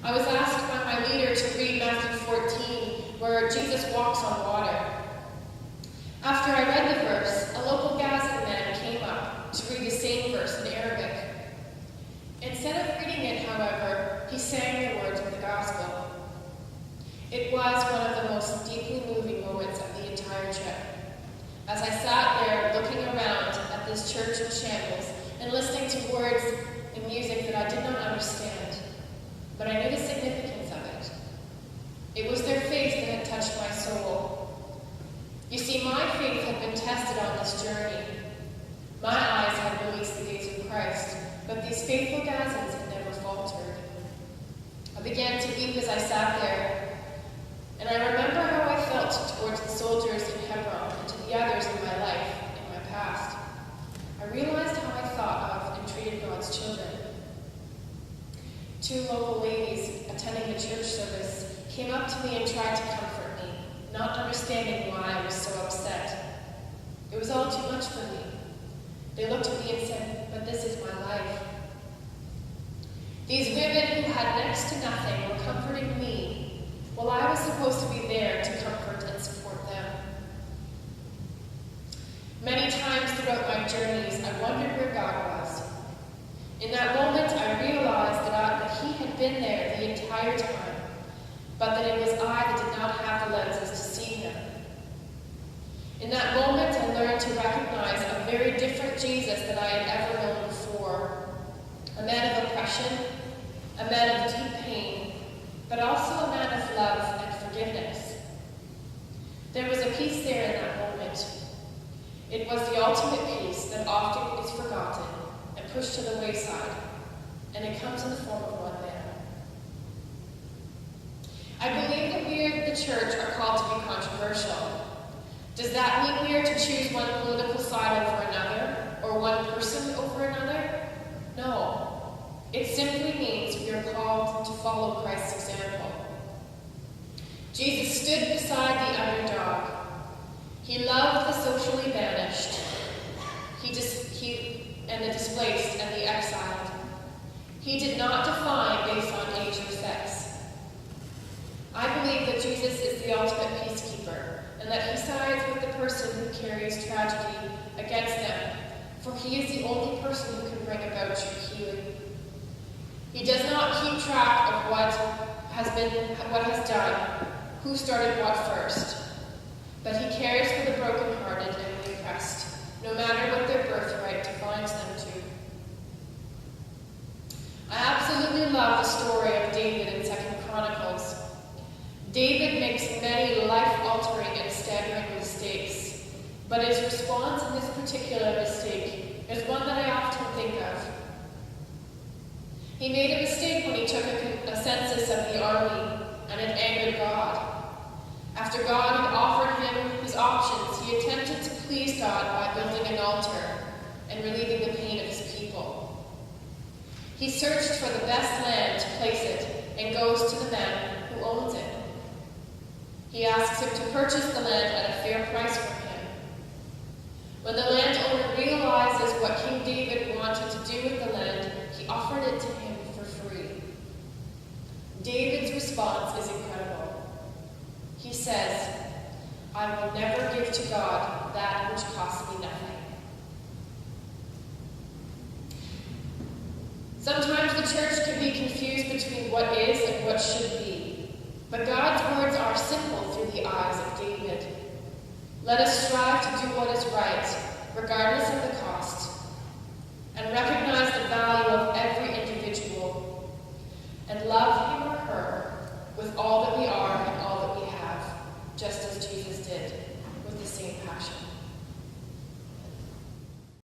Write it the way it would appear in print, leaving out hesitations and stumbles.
I was asked by my leader to read Matthew 14, where Jesus walks on water. After I read the verse, a local Gazan man came up to read the same verse in Arabic. Instead of reading it, however, he sang the words of the gospel. It was one of the most deeply moving moments of the entire trip. As I sat there looking around at this church in shambles and listening to words and music that I did not understand, but I knew the significance of it. It was their faith that had touched my soul. You see, my faith had been tested on this journey. My eyes had released the gates of Christ, but these faithful Gazans had never faltered. I began to weep as I sat there, and I remember how I felt towards the soldiers in Hebron and to the others in my life, in my past. I realized how I thought of and treated God's children. 2 local ladies attending the church service came up to me and tried to comfort me, not understanding why I was so upset. It was all too much for me. They looked at me and said, "But this is my life." These women who had next to nothing were comforting me, while I was supposed to be there to comfort and support them. Many times throughout my journeys, I wondered where God was. In that moment, I realized that He had been there the entire time, but that it was I that did not have the lenses to see Him. In that moment, I learned to recognize a very different Jesus than I had ever known before. A man of oppression, a man of deep pain, but also a man of love and forgiveness. There was a peace there in that moment. It was the ultimate peace that often is forgotten and pushed to the wayside, and it comes in the form of one man. I believe that we at the church are called to be controversial. Does that mean we are to choose one political side over another, or one person over another? No. It simply means we are called to follow Christ's example. Jesus stood beside the underdog. He loved the socially banished, and the displaced and the exiled. He did not define based on age or sex. I believe that Jesus is the ultimate peacekeeper, and that He sides with the person who carries tragedy against them, for He is the only person who can bring about true healing. He does not keep track of what has done, who started what first, but He cares for the brokenhearted and the oppressed, no matter what their birthright defines them to. I absolutely love the story of David in 2 Chronicles. David makes many life-altering and staggering mistakes, but his response in this particular mistake is one that I often think of. He made a mistake when he took a census of the army, and it angered God. After God had offered him his options, he attempted to please God by building an altar and relieving the pain of his people. He searched for the best land to place it and goes to the man who owns it. He asks him to purchase the land at a fair price from him. When the landowner realizes what King David wanted to do with the land, he offered it to him for free. David's response is incredible. He says, "I will never give to God that which costs me nothing." Sometimes the church can be confused between what is and what should be, but God's words are simple through the eyes of David. Let us strive to do what is right, regardless of the cost, and recognize